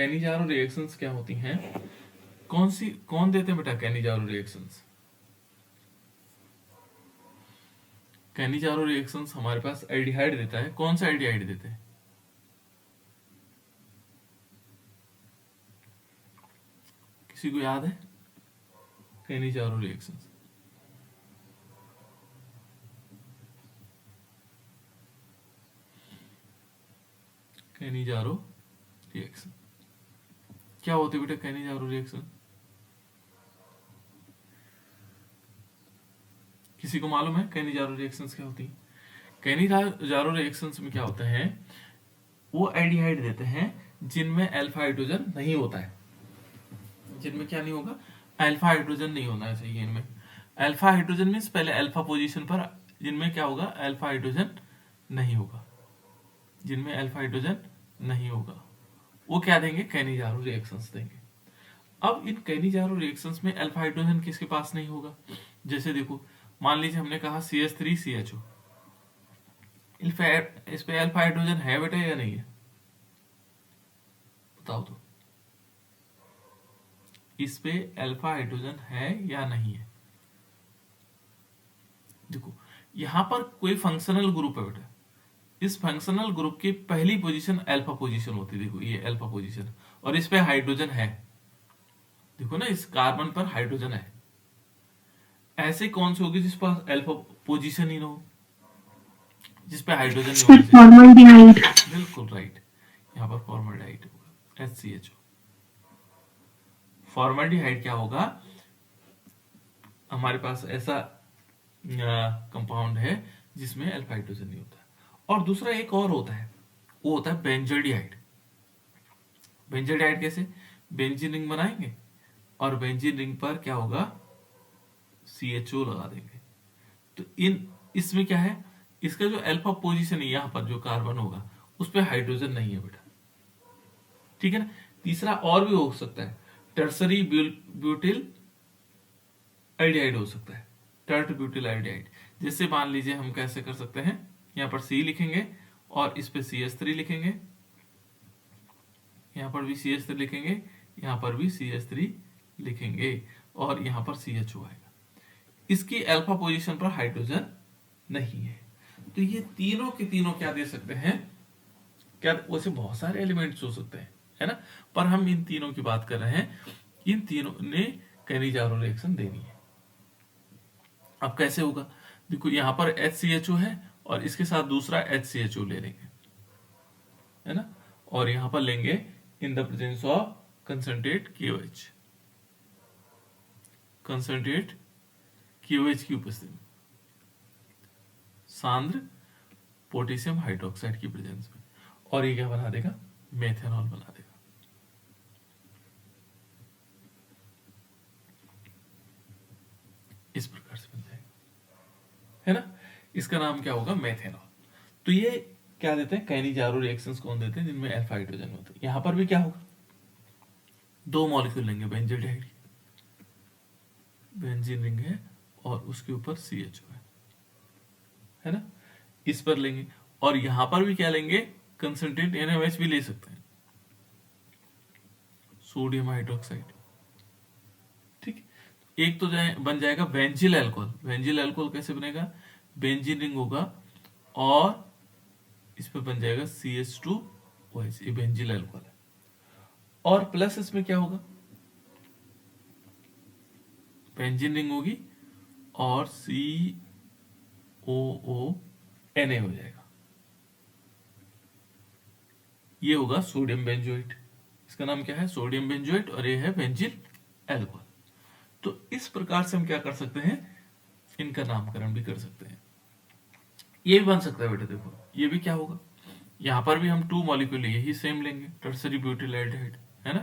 Cannizzaro reactions क्या होती हैं? कौन देते हैं बेटा कैनिजारो रिएक्शंस? कैनिजारो रिएक्शंस हमारे पास एल्डिहाइड देता है। कौन सा एल्डिहाइड देते हैं? किसी को याद है? कैनिजारो रिएक्शंस कैनिजारो रिएक्शन क्या होती है बेटा? कैनिजारो रिएक्शन किसी को मालूम है कैनिजारो रिएक्शंस क्या होती है? कैनिजारो रिएक्शंस में क्या होता है, वो एल्डिहाइड देते हैं जिनमें अल्फा हाइड्रोजन नहीं होता है। जिनमें क्या नहीं होगा? अल्फा हाइड्रोजन नहीं होना चाहिए इनमें। अल्फा हाइड्रोजन मीन्स पहले अल्फा पोजीशन पर, जिनमें क्या होगा? अल्फा हाइड्रोजन नहीं होगा। जिनमें अल्फा हाइड्रोजन नहीं होगा वो क्या देंगे? कैनिजारो रिएक्शंस देंगे। अब इन कैनिजारो रिएक्शंस में अल्फा हाइड्रोजन किसके पास नहीं होगा? जैसे देखो, मान लीजिए हमने कहा CH3CHO, इस पे अल्फा हाइड्रोजन है बेटा या नहीं है? बताओ तो, इस पे अल्फा हाइड्रोजन है या नहीं है? देखो यहां पर कोई फंक्शनल ग्रुप है बेटा, इस फंक्शनल ग्रुप की पहली पोजीशन अल्फा पोजीशन होती है। देखो ये अल्फा पोजीशन और इस पे हाइड्रोजन है। देखो ना, इस कार्बन पर हाइड्रोजन है। ऐसे कौन सी होगी जिस पर अल्फा पोजीशन ही ना हो, जिस पे हाइड्रोजन नहीं होना चाहिए? फॉर्मल्डिहाइड। बिल्कुल राइट, यहाँ पर फॉर्मल्डिहाइड होगा, HCHO। फॉर्मल्डिहाइड क्या होगा? हमारे पास ऐसा कंपाउंड है जिसमें अल्फा हाइड्रोजन नहीं होता। और दूसरा एक और होता है, वो होता है बेंजोल्डिहाइड। बेंजोल्डिहाइड कैसे? बेंजीन रिंग बनाएंगे और बेंजीन रिंग पर क्या होगा? CHO लगा देंगे। तो इसमें क्या है, इसका जो अल्फा पोजीशन है यहाँ पर जो कार्बन होगा उस पर हाइड्रोजन नहीं है बेटा, ठीक है ना। तीसरा और भी हो सकता है, टर्सरी ब्यूटिल एल्डिहाइड हो सकता है, टर्ट ब्यूटिल एल्डिहाइड। जैसे मान लीजिए हम कैसे कर सकते हैं, यहाँ पर C लिखेंगे और इस पे CH3 लिखेंगे, यहाँ पर भी CH3 लिखेंगे, यहाँ पर भी CH3 लिखेंगे और यहाँ पर CHO आएगा। इसकी अल्फा पोजीशन पर हाइड्रोजन नहीं है। तो ये तीनों के तीनों क्या दे सकते हैं? क्या वैसे बहुत सारे एलिमेंट्स हो सकते हैं, है ना, पर हम इन तीनों की बात कर रहे हैं। इन तीनों ने कैनिजारो रिएक्शन देनी है। अब कैसे होगा? देखो यहां पर HCHO है और इसके साथ दूसरा HCHO ले लेंगे, है ना, और यहां पर लेंगे in the presence of concentrate KOH, concentrate KOH की उपस्थिति में, सांद्र पोटेशियम हाइड्रोक्साइड की प्रेजेंस में, और ये क्या बना देगा? मेथेनॉल बना देगा। इस प्रकार से बन जाएगा, है ना। इसका नाम क्या होगा? मेथेनॉल। तो ये क्या देते हैं? कैनिजारो रिएक्शंस कौन देते हैं? जिनमें अल्फा हाइड्रोजन होता है। यहां पर भी क्या होगा? दो मॉलिक्यूल लेंगे बेंजोल्डिहाइड, बेंजीन रिंग है और उसके ऊपर CHO है ना, इस पर लेंगे। और यहां पर भी क्या लेंगे? कंसंट्रेट NaOH भी ले सकते हैं, सोडियम हाइड्रोक्साइड, ठीक। एक तो बन जाएगा बेंजिल अल्कोहल। बेंजिल अल्कोहल कैसे बनेगा? बेंजीन रिंग होगा और इस पे बन जाएगा CH2OH, ये बेंजिल अल्कोहल है। और प्लस इसमें क्या होगा? बेंजीन रिंग होगी और COONA हो जाएगा। ये होगा सोडियम बेंजोएट। इसका नाम क्या है? सोडियम बेंजोएट, और ये है बेंजिल अल्कोहल। तो इस प्रकार से हम क्या कर सकते हैं? इनका नामकरण भी कर सकते हैं। ये भी बन सकता है बेटा, देखो ये भी क्या होगा? यहां पर भी हम 2 मॉलिक्यूल यही सेम लेंगे, टर्सरी ब्यूटिल एल्डिहाइड, है ना।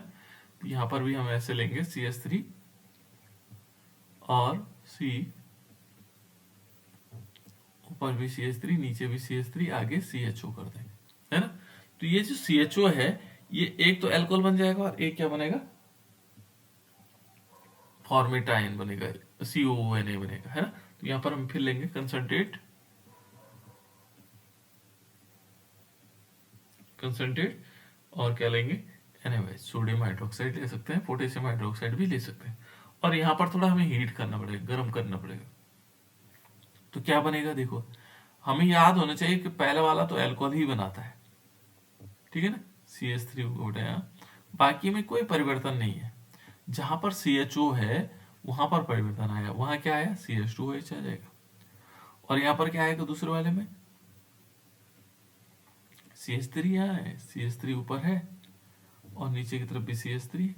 तो यहां पर भी हम ऐसे लेंगे CH3 और C, ऊपर भी CH3, नीचे भी CH3, आगे CHO कर देंगे, है ना। तो ये जो CHO है, ये एक तो अल्कोहल बन जाएगा और एक क्या बनेगा? फॉर्मेटाइन बनेगा, COONA बनेगा, है ना। तो यहां पर हम फिर लेंगे कंसंट्रेट और क्या लेंगे? एनीवेज सोडियम हाइड्रोक्साइड ले सकते हैं, पोटेशियम हाइड्रोक्साइड भी ले सकते हैं। और यहाँ पर थोड़ा हमें हीट करना पड़ेगा, गर्म करना पड़ेगा। तो क्या बनेगा देखो, हमें याद होना चाहिए कि पहला वाला तो अल्कोहल ही बनाता है, ठीक है ना, CH3 यहाँ, बाकी में कोई परिवर्तन नहीं है। जहां पर CHO है वहां पर परिवर्तन आया, वहां क्या आया, CH2OH आ जाएगा। और यहाँ पर क्या आएगा दूसरे वाले में, CH3 यहाँ है, CH3 ऊपर है और नीचे की तरफ भी CH3,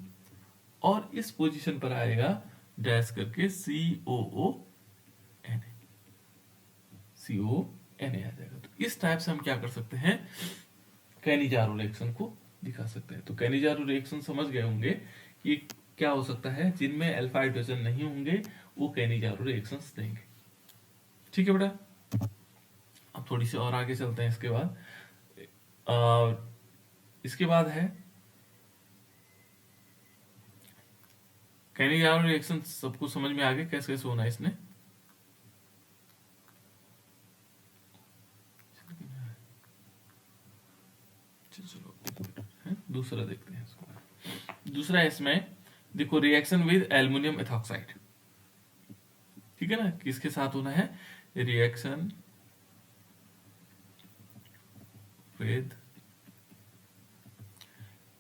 और इस पोजीशन पर आएगा डैश करके COONA, CONA आ जाएगा। तो इस टाइप से हम क्या कर सकते हैं, कैनिजारो रिएक्शन को दिखा सकते हैं। तो कैनिजारो रिएक्शन समझ गए होंगे कि क्या हो सकता है, जिनमें अल्फा हाइड्रोजन नहीं होंगे वो कैनिजारो रिएक्शंस देंगे। ठीक है बेटा, अब थोड़ी सी और आगे चलते हैं। इसके बाद है कैनिजारो रिएक्शन। सबको समझ में आ गया कैसे कैसे होना है इसने। चलो दूसरा देखते हैं इसको। दूसरा इसमें देखो, रिएक्शन विद एल्युमिनियम एथॉक्साइड, ठीक है ना, किसके साथ होना है, reaction with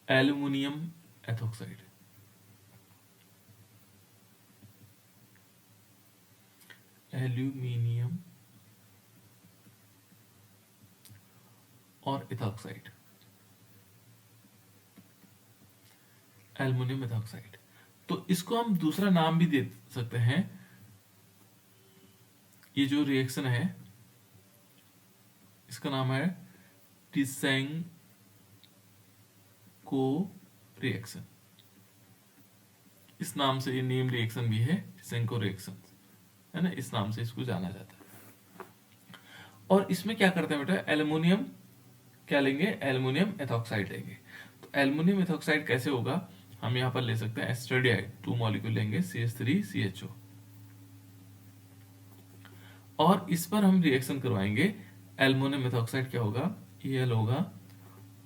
aluminium ethoxide. Aluminium और एथॉक्साइड, एल्युमिनियम एथॉक्साइड। तो इसको हम दूसरा नाम भी दे सकते हैं। ये जो रिएक्शन है इसका नाम है टिसेंको रिएक्शन। इस नाम से ये नेम रिएक्शन भी है, टिसेंको रिएक्शन है ना, इस नाम से इसको जाना जाता है। और इसमें क्या करते हैं बेटा, एल्युमिनियम क्या लेंगे, एल्युमिनियम एथॉक्साइड लेंगे। तो एल्युमिनियम एथॉक्साइड कैसे होगा, हम यहाँ पर ले सकते हैं एस्टर्डियाइड, 2 मॉलिक्यूल लेंगे CH3CHO, और इस पर हम रिएक्शन करवाएंगे। एल्युमिनियम एथॉक्साइड क्या होगा, Al होगा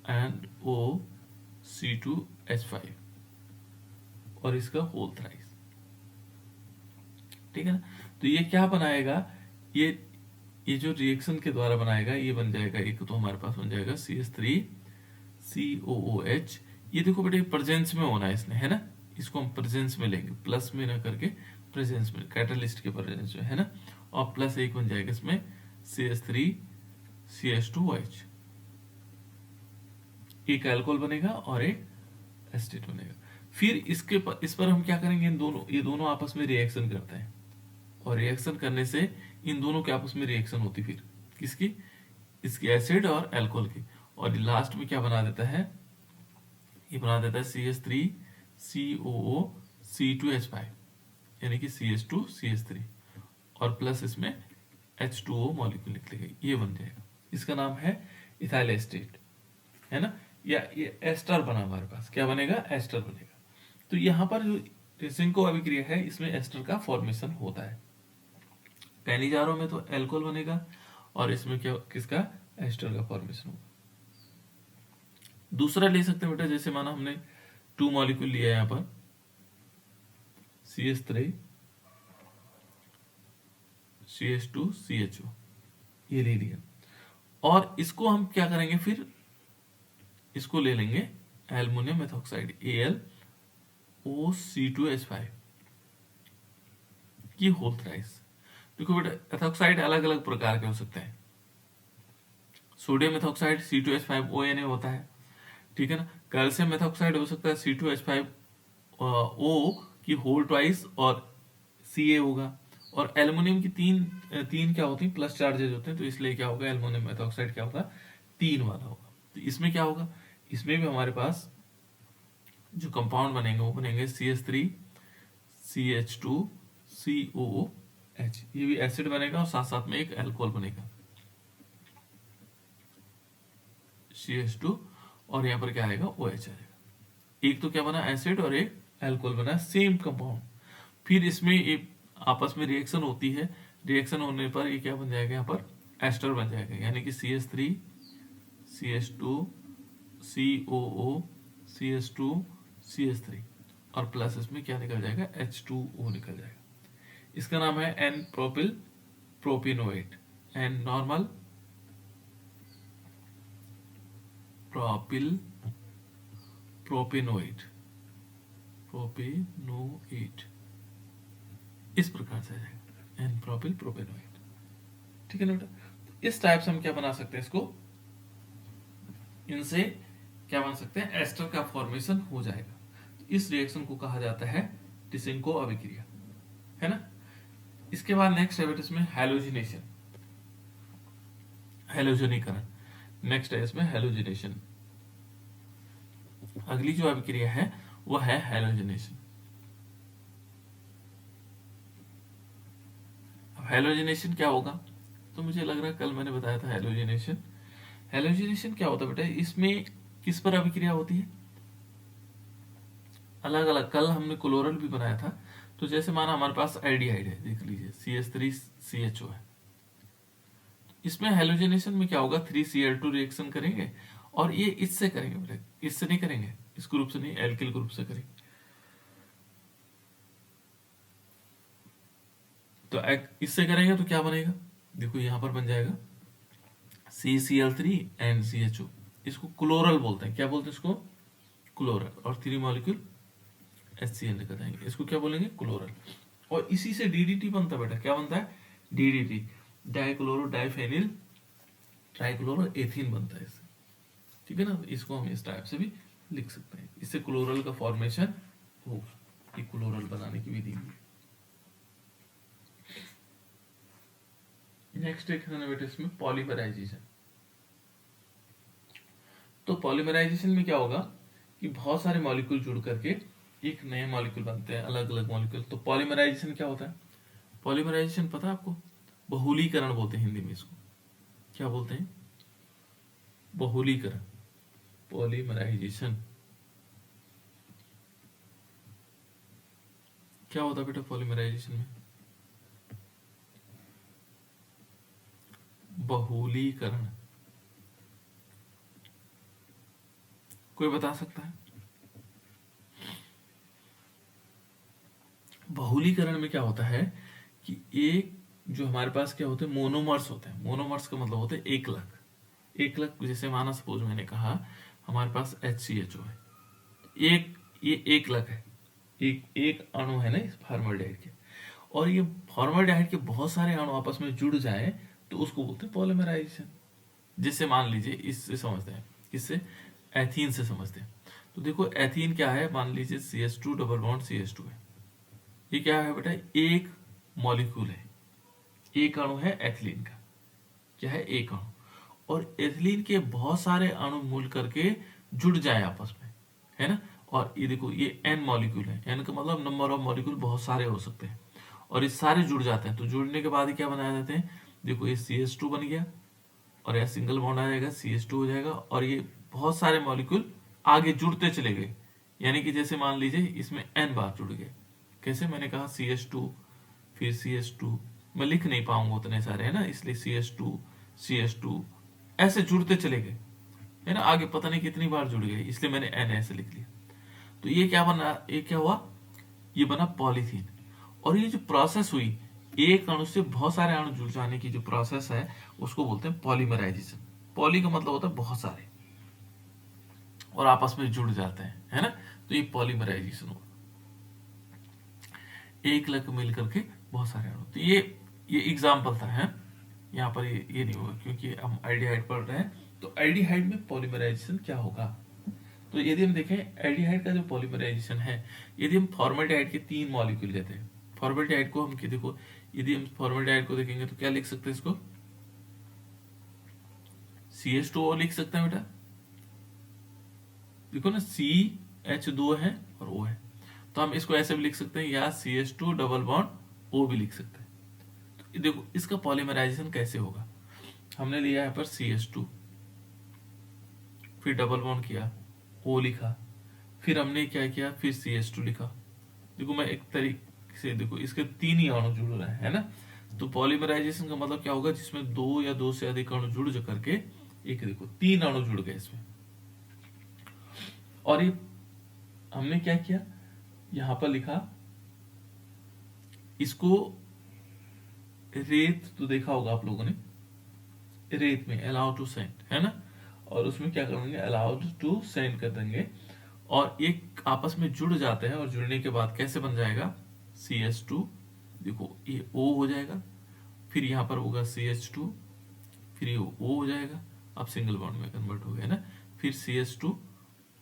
एंड OC2H5 और इसका होल थ्राइस, ठीक है ना। तो ये क्या बनाएगा, ये जो रिएक्शन के द्वारा बनाएगा ये बन जाएगा, एक तो हमारे पास बन जाएगा CH3COOH। ये देखो बेटे प्रेजेंस में होना है इसने, है ना, इसको हम प्रेजेंस में लेंगे, प्लस में ना करके प्रेजेंस में, कैटलिस्ट के प्रेजेंस में, है ना। और प्लस एक बन जाएगा इसमें CH3CH2OH, एक अल्कोहल बनेगा और एक एसिड बनेगा। फिर इस पर हम क्या करेंगे, ये दोनों आपस में रिएक्शन करते हैं, और रिएक्शन करने से इन दोनों के आपस में रिएक्शन होती, फिर किसकी, इसकी एसिड और अल्कोहल की, और लास्ट में क्या बना देता है, ये बना देता है CH3COOC2H5 यानी कि CH2CH3 और प्लस इसमें H2O मॉलिक्यूल निकलेगा, ये बन जाएगा। इसका नाम है इथाइल एस्टेट, है ना, या ये एस्टर बना हमारे पास, क्या बनेगा, एस्टर बनेगा। तो यहाँ पर जो टिसेंको अभिक्रिया है इसमें एस्टर का फॉर्मेशन होता है। कैनिजारो में तो अल्कोहल बनेगा और इसमें क्या, किसका, एस्टर का फॉर्मेशन होगा। दूसरा ले सकते हैं बेटा, जैसे माना हमने 2 मॉलिक्यूल लिया है यहाँ पर CH3CH2CHO, ये ले लिया, और इसको हम क्या करेंगे, फिर इसको ले लेंगे एल्युमिनियम एथॉक्साइड AlOC2H5 की होल थ्राइस। देखो बेटा एथॉक्साइड अलग अलग प्रकार के हो सकते हैं। सोडियम एथॉक्साइड C2H5ONA होता है, ठीक है ना। कैल्शियम एथॉक्साइड हो सकता है C2H5O की होल ट्वाइस और Ca होगा। और एल्युमिनियम की तीन क्या होती है, प्लस चार्जेज होते हैं, तो इसलिए क्या होगा, एल्युमिनियम एथॉक्साइड क्या होगा, 3 वाला होगा। तो इसमें क्या होगा, इसमें भी हमारे पास जो कंपाउंड बनेंगे वो बनेंगे CH3CH2COOH, ये भी एसिड बनेगा और साथ साथ में एक अल्कोहल बनेगा CH2, और यहाँ पर क्या आएगा, OH आ जाएगा। एक तो क्या बना, एसिड, और एक अल्कोहल बना, सेम कंपाउंड। फिर इसमें एक आपस में रिएक्शन होती है, रिएक्शन होने पर ये क्या बन जाएगा, यहाँ पर एस्टर बन जाएगा, यानी कि CH3CH2COO CH2 CH3 और प्लस इसमें क्या निकल जाएगा, H2O निकल जाएगा। इसका नाम है n propyl propanoate, n normal propyl propanoate, propanoate इस प्रकार से आ जाएगा, एन प्रोपिल प्रोपिनोएट। ठीक है ना बेटा, तो इस टाइप से हम क्या बना सकते हैं, इसको इनसे क्या बन सकते हैं, एस्टर का फॉर्मेशन हो जाएगा। तो इस रिएक्शन को कहा जाता है टिसिंको अभिक्रिया, है ना। इसके बाद नेक्स्ट है बेटा इसमें हैलोजिनेशन, हैलोजनीकरण। नेक्स्ट है इसमें हैलोजिनेशन। अगली जो अभिक्रिया है वो है हैलोजिनेशन। अब हैलोजिनेशन क्या होगा, तो मुझे लग रहा है कल मैंने बताया था हैलोजिनेशन। हैलोजिनेशन क्या होता है बेटा, इसमें किस पर अभिक्रिया होती है, अलग अलग। कल हमने क्लोरल भी बनाया था। तो जैसे माना हमारे पास एल्डिहाइड है, देख लीजिए CH3CHO है। इसमें हैलोजिनेशन में क्या होगा, 3Cl2 रिएक्शन करेंगे और ये इससे करेंगे बेटा, इससे नहीं करेंगे, इस ग्रुप से नहीं, एल्किल ग्रुप से करेंगे। तो इससे करेंगे तो क्या बनेगा, देखो यहां पर बन जाएगा CCl3 एंड CHO। इसको क्लोरल बोलते हैं, क्या बोलते हैं इसको, क्लोरल। और 3 मॉलिक्यूल HCl निकल जाएंगे, इसको क्या बोलेंगे, क्लोरल। और इसी से DDT बनता है बेटा, क्या बनता है, DDT, dichloro diphenyl trichloro ethene बनता है इससे। ठीक है ना, इसको हम इस टाइप से भी लिख सकते हैं, इससे क्लोरल का फॉर्मेशन होगा। ये क्लोरल बनाने की विधि है। नेक्स्ट एक है बेटा इसमें पॉलीमराइजेशन। तो पॉलीमराइजेशन में क्या होगा कि बहुत सारे मॉलिक्यूल जुड़ करके एक नए मॉलिक्यूल बनते हैं, अलग अलग मॉलिक्यूल। तो पॉलीमराइजेशन क्या होता है, पॉलीमराइजेशन पता है आपको, बहुलीकरण बोलते हैं हिंदी में इसको, क्या बोलते हैं, बहुलीकरण, पॉलीमराइजेशन। क्या होता है बेटा पॉलीमराइजेशन में, बहुलीकरण। कोई बता सकता है, बहुलीकरण में क्या होता है कि एक जो हमारे पास क्या होते हैं, मोनोमर्स होते हैं। मोनोमर्स का मतलब होता है एकलक। एकलक जैसे माना सपोज मैंने कहा हमारे पास HCHO है, एक ये एकलक है, एक अणु है ना इस फॉर्मल्डिहाइड के, और ये फॉर्मल्डिहाइड के बहुत सारे अणु आपस में जुड़ जाए तो उसको बोलते हैं पॉलीमराइजेशन। जैसे मान लीजिए इससे समझते हैं, इससे एथीन से समझते हैं। तो देखो एथीन क्या है, मान लीजिए CH2 डबल बॉन्ड CH2 है। ये क्या है बेटा, एक मॉलिक्यूल है, एक अणु है एथिलीन का, क्या है, एक अणु। और एथिलीन के बहुत सारे अणु मिल करके जुड़ जाए आपस में, है ना। और ये देखो ये N मॉलिक्यूल है, N का मतलब नंबर ऑफ मॉलिक्यूल बहुत सारे हो सकते हैं, और ये सारे जुड़ जाते हैं। तो जुड़ने के बाद क्या बनाया जाते हैं, देखो ये CH2 बन गया और यह सिंगल बॉन्ड आ जाएगा, CH2 हो जाएगा, और ये बहुत सारे मॉलिक्यूल आगे जुड़ते चले गए। यानी कि जैसे मान लीजिए इसमें N बार जुड़ गए। कैसे, मैंने कहा CH2 फिर CH2, मैं लिख नहीं पाऊंगा उतने सारे, है ना, इसलिए CH2 ऐसे जुड़ते चले गए, है ना, आगे पता नहीं कितनी बार जुड़ गए, इसलिए मैंने N ऐसे लिख लिया। तो ये क्या बना, ये क्या हुआ, ये बना पॉलीथीन। और ये जो प्रोसेस हुई, एक अणु से बहुत सारे अणु जुड़ जाने की जो प्रोसेस है उसको बोलते हैं पॉलीमराइजेशन। पॉली का मतलब होता है बहुत सारे, और आपस में जुड़ जाते हैं, है ना। तो ये पॉलीमराइजेशन हुआ, एक लग मिल करके बहुत सारे अणु। तो ये एग्जाम्पल था, है। यहाँ पर ये नहीं होगा क्योंकि हम एल्डिहाइड पढ़ रहे हैं। तो एल्डिहाइड में पॉलीमराइजेशन क्या होगा, तो यदि हम देखें एल्डिहाइड का जो पॉलीमराइजेशन है, यदि हम फॉर्मल्डिहाइड के 3 मॉलिक्यूल लेते हैं, फॉर्मल्डिहाइड को हम देखो, यदि हम फॉर्मल्डिहाइड को देखेंगे तो क्या लिख सकते हैं, इसको CH2O लिख सकते हैं बेटा। देखो ना, CH2 है और O है, तो हम इसको ऐसे भी लिख सकते हैं, या CH2 डबल बॉन्ड O भी लिख सकते हैं। तो देखो इसका पॉलीमराइजेशन कैसे होगा, हमने लिया यहाँ पर CH2, फिर डबल बॉन्ड किया, O लिखा, फिर हमने क्या किया, फिर CH2 लिखा। देखो मैं एक तरीके से, देखो इसके 3 ही अणु जुड़ रहे हैं, है ना। तो पॉलीमराइजेशन का मतलब क्या होगा, जिसमें 2 या 2 से अधिक अणु जुड़ करके एक, देखो 3 अणु जुड़ गए इसमें। और ये हमने क्या किया, यहां पर लिखा इसको रेत, तो देखा होगा आप लोगों ने, रेत में अलाउ टू सेंड है ना, और उसमें क्या करेंगे, अलाउड टू सेंड कर देंगे, और एक आपस में जुड़ जाते हैं, और जुड़ने के बाद कैसे बन जाएगा, CH2, देखो ये O हो जाएगा, फिर यहाँ पर होगा CH2, फिर ये O हो जाएगा, अब सिंगल बॉन्ड में कन्वर्ट हो गया ना, फिर CH2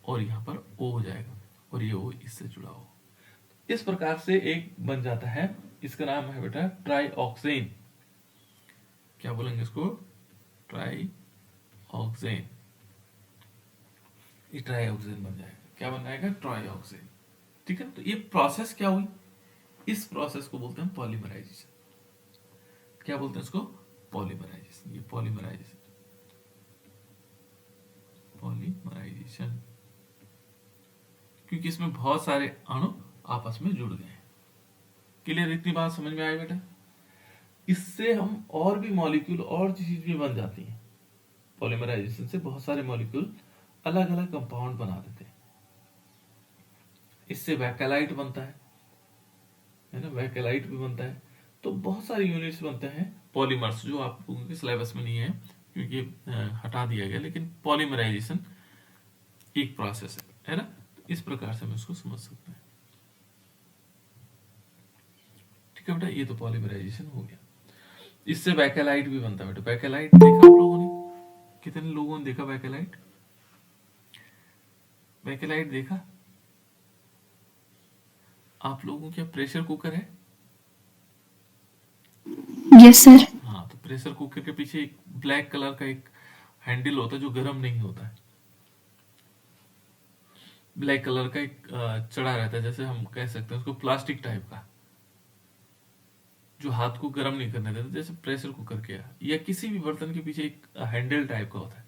और यहाँ पर O हो जाएगा, और ये O इससे जुड़ा हो। इस प्रकार से एक बन जाता है, इसका नाम है बेटा ट्राईऑक्सेन। क्या बोलेंगे इसको, ट्राईऑक्सेन। ये ट्राईऑक्सेन बन जाएगा, क्या बन जाएगा, ट्राईऑक्सेन। ठीक है, तो ये प्रोसेस क्या हुई, इस प्रोसेस को बोलते हैं पॉलीमराइजेशन। क्या बोलते हैं इसको, पॉलीमराइजेशन। ये पॉलीमराइजेशन, पॉलीमराइजेशन, क्योंकि इसमें बहुत सारे अणु आपस में जुड़ गए हैं। क्लियर, इतनी बात समझ में आई बेटा। इससे हम और भी मॉलिक्यूल और चीज भी बन जाती है। पॉलीमराइजेशन से बहुत सारे मॉलिक्यूल अलग अलग कंपाउंड बना देते हैं। इससे वैकेलाइट बनता है ना, वैकेलाइट भी बनता है। तो बहुत सारे यूनिट्स बनते हैं पॉलीमर्स, जो आप लोगों के सिलेबस में नहीं है क्योंकि हटा दिया गया, लेकिन पॉलीमराइजेशन एक प्रोसेस है ना, तो इस प्रकार से हम इसको समझ सकते हैं। ठीक है बेटा, ये तो पॉलीमराइजेशन हो गया। इससे बैकेलाइट भी बनता है बेटा। बैकेलाइट देखा आप लोगों ने, कितने लोगों ने देखा बैकेलाइट, बैकेलाइट देखा आप लोगों? क्या प्रेशर कुकर है? Yes sir. हाँ, तो प्रेशर कुकर के पीछे एक ब्लैक कलर का एक हैंडल होता है जो गर्म नहीं होता है, ब्लैक कलर का एक चढ़ा रहता है, जैसे हम कह सकते हैं उसको प्लास्टिक टाइप का, जो हाथ को गर्म नहीं करने देता, जैसे प्रेशर कुकर के या किसी भी बर्तन के पीछे एक हैंडल टाइप का होता है,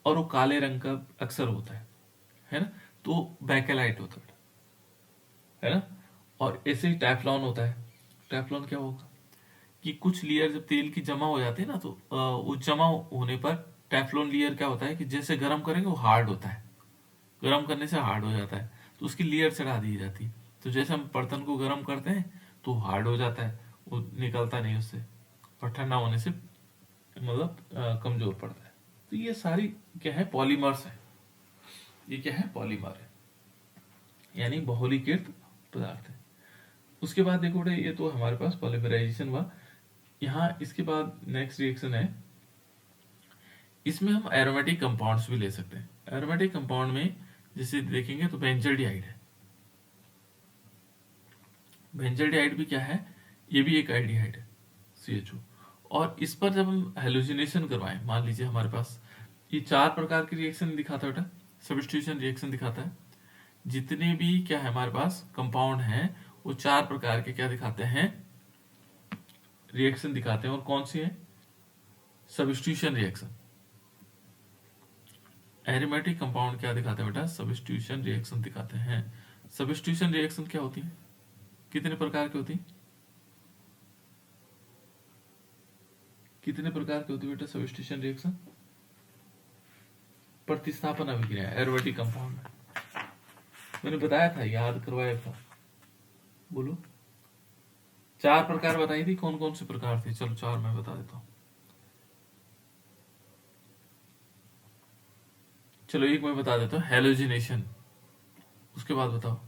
और वो काले रंग का अक्सर होता है ना, तो बैकेलाइट होता है ना। और ऐसे ही टैफ्लॉन होता है। टैफ्लॉन क्या होगा कि कुछ लेयर जब तेल की जमा हो जाती है ना, तो वो जमा होने पर टैफ्लॉन लेयर क्या होता है कि जैसे गर्म करेंगे वो हार्ड होता है, गर्म करने से हार्ड हो जाता है, तो उसकी लेयर चढ़ा दी जाती है। तो जैसे हम बर्तन को गर्म करते हैं तो हार्ड हो जाता है, वो निकलता नहीं उससे, और ठंडा होने से मतलब कमजोर पड़ता है। तो ये सारी क्या है, पॉलीमर्स है। ये क्या है, पॉलीमर है, यानी बहुलीकृत पदार्थ है। उसके बाद देखो बेटा, ये तो हमारे पास पॉलीमराइजेशन हुआ। यहाँ इसके बाद नेक्स्ट रिएक्शन है, इसमें हम एरोमेटिक कंपाउंड्स भी ले सकते हैं। एरोमेटिक कंपाउंड में जैसे देखेंगे तो बेंजल्डिहाइड है। बेंजल्डिहाइड भी क्या है, ये भी एक एल्डिहाइड है, CHO। और इस पर जब हम हेलोजिनेशन करवाएं, मान लीजिए हमारे पास ये 4 प्रकार की रिएक्शन दिखाता है बेटा, सब्स्टिट्यूशन रिएक्शन दिखाता है। जितने भी क्या है हमारे पास कंपाउंड हैं, वो 4 प्रकार के क्या दिखाते हैं, रिएक्शन दिखाते हैं। और कौन सी है, सब्स्टिट्यूशन रिएक्शन। एरोमेटिक कंपाउंड क्या दिखाते हैं बेटा, सब्स्टिट्यूशन रिएक्शन दिखाते हैं। सब्स्टिट्यूशन रिएक्शन क्या होती है, कितने प्रकार की होती है, कितने प्रकार की होती है बेटा सब्स्टिट्यूशन रिएक्शन? प्रतिस्थापन अभिक्रिया एरोमेटिक कंपाउंड में मैंने बताया था, याद करवाया था, बोलो। 4 प्रकार बताई थी, कौन कौन से प्रकार थे, चलो 4 मैं बता देता हूं। चलो एक मैं बता देता हूँ, हेलोजिनेशन। उसके बाद बताओ,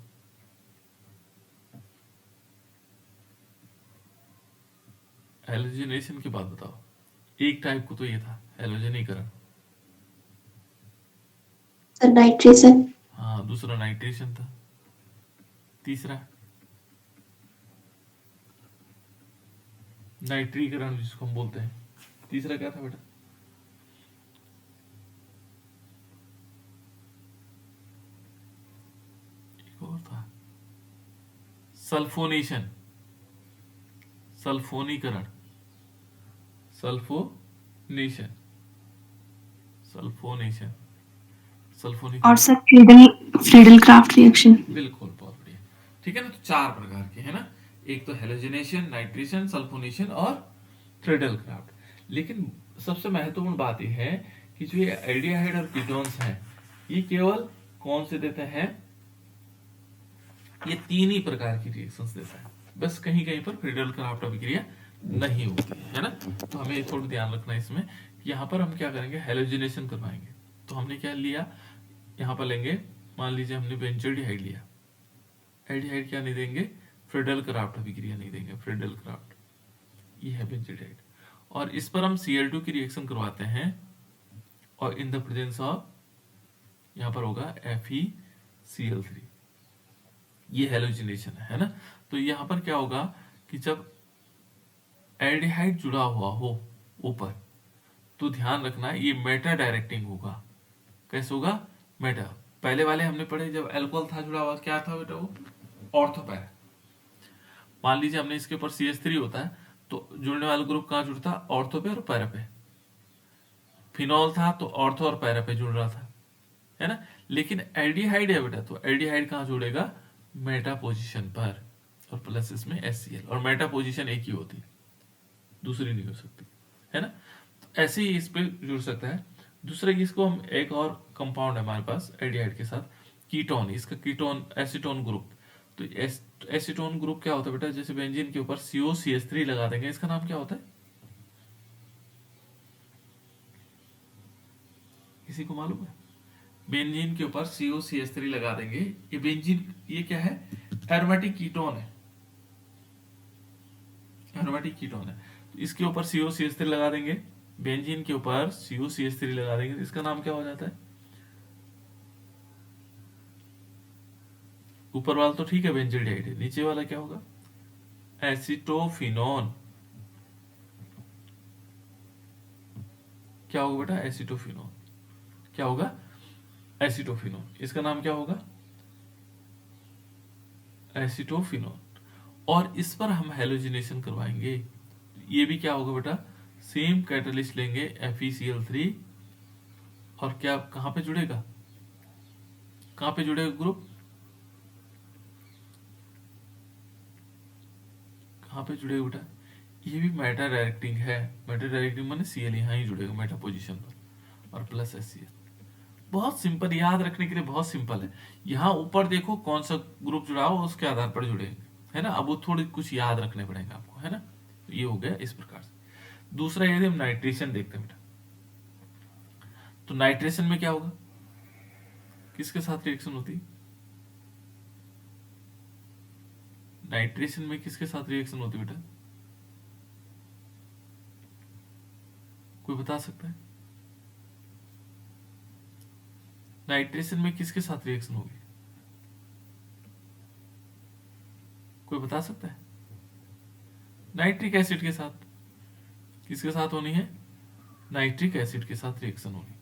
हेलोजिनेशन के बाद बताओ। एक टाइप को तो ये था हेलोजनीकरण। Sir nitration. हाँ, दूसरा नाइट्रेशन था। तीसरा नाइट्रीकरण जिसको हम बोलते हैं। तीसरा क्या था बेटा, एक और था, सल्फोनेशन, सल्फोनीकरण, सल्फोनेशन, सल्फोनेशन, सल्फोनीकरण। और सर फ्रीडल क्राफ्ट रिएक्शन। बिल्कुल, बहुत बढ़िया। ठीक है ना, तो 4 प्रकार के है ना, एक तो हेलोजिनेशन, नाइट्रेशन, सल्फोनेशन और फ्रीडल क्राफ्ट। लेकिन सबसे महत्वपूर्ण बात यह है कि जो ये एल्डिहाइड और कीटोन्स हैं, ये केवल कौन से देते हैं, ये तीन ही प्रकार की रिएक्शंस देता है, बस कहीं कहीं पर फ्रीडल क्राफ्ट अभिक्रिया नहीं होती है ना। तो हमें ये थोड़ा ध्यान रखना है इसमें, यहाँ पर हम क्या करेंगे, हेलोजिनेशन करवाएंगे। तो हमने क्या लिया, यहाँ पर लेंगे, मान लीजिए हमने बेंजोल्डिहाइड लिया, एल्डिहाइड क्या नहीं देंगे, फ्रीडल क्राफ्ट अभिक्रिया नहीं देंगे, फ्रीडल क्राफ्ट, ये है बेंजोल्डिहाइड। और इस पर हम Cl2 की रिएक्शन करवाते हैं, और इन द प्रेजेंस ऑफ, यहाँ पर होगा FeCl3, ये हेलोजिनेशन है ना। तो यहाँ पर क्या होगा कि जब एल्डिहाइड जुड़ा हुआ हो ऊपर, तो ध्यान रखना ये मेटा डायरेक्टिंग होगा। कैसे होगा, मेटा। पहले वाले हमने पढ़े जब एल्कोहल था जुड़ा हुआ, क्या था बेटा वो, ऑर्थो पैरा। मान लीजिए हमने इसके ऊपर CH3 होता है, तो जुड़ने वाला ग्रुप कहाँ जुड़ता, ऑर्थो पे और पैरा पे। फिनॉल था तो ऑर्थो और पैरा पे जुड़ रहा था, है ना। लेकिन एल्डिहाइड है बेटा, तो एल्डिहाइड कहाँ जुड़ेगा, मेटा पोजीशन पर, और प्लस इसमें HCl, और मेटा पोजीशन एक ही होती है, दूसरी नहीं हो सकती, है ना। तो ऐसे ही इस पे जुड़ सकता है। दूसरे इसको हम, एक और कंपाउंड है हमारे पास एल्डिहाइड के साथ, कीटोन, इसका कीटोन एसीटोन ग्रुप। तो एसीटोन ग्रुप क्या होता है बेटा, जैसे बेंजीन के ऊपर COCH3 लगा देंगे, इसका नाम क्या होता है, किसी को मालूम है। बेंजीन के ऊपर COCH3 लगा देंगे, ये बेंजीन, ये क्या है, एरोमेटिक कीटोन है, एरोमेटिक कीटोन है। तो इसके ऊपर COCH3 लगा देंगे, बेंजीन के ऊपर COCH3 लगा देंगे, तो इसका नाम क्या हो जाता है, ऊपर वाला तो ठीक है बेंजोल्डिहाइड है, नीचे वाला क्या होगा, एसिटोफिनोन। क्या होगा बेटा, एसिटोफिनोन, क्या होगा, एसिटोफिनोन, इसका नाम क्या होगा, एसिटोफिनोन। और इस पर हम हेलोजिनेशन करवाएंगे, ये भी क्या होगा बेटा, सेम कैटलिस्ट लेंगे FeCl3, और क्या कहां पे जुड़ेगा, कहां पे जुड़ेगा ग्रुप, कहां पे जुड़ेगा बेटा, ये भी मेटा डायरेक्टिंग है, मेटा डायरेक्टिंग माने Cl यहां ही जुड़ेगा मेटा पोजीशन पर, और प्लस HCl। बहुत सिंपल, याद रखने के लिए बहुत सिंपल है। यहाँ ऊपर देखो कौन सा ग्रुप जुड़ा हो, उसके आधार पर जुड़ेंगे, है ना। अब वो थोड़ी कुछ याद रखने पड़ेंगे आपको, है ना। तो ये हो गया इस प्रकार से। दूसरा यदि हम नाइट्रेशन देखते हैं बेटा, तो नाइट्रेशन में क्या होगा, किसके साथ रिएक्शन होती है, नाइट्रेशन में किसके साथ रिएक्शन होती है बेटा, कोई बता सकता है, नाइट्रेशन में किसके साथ रिएक्शन होगी, कोई बता सकता है, नाइट्रिक एसिड के साथ, किसके साथ होनी है, नाइट्रिक एसिड के साथ रिएक्शन होगी।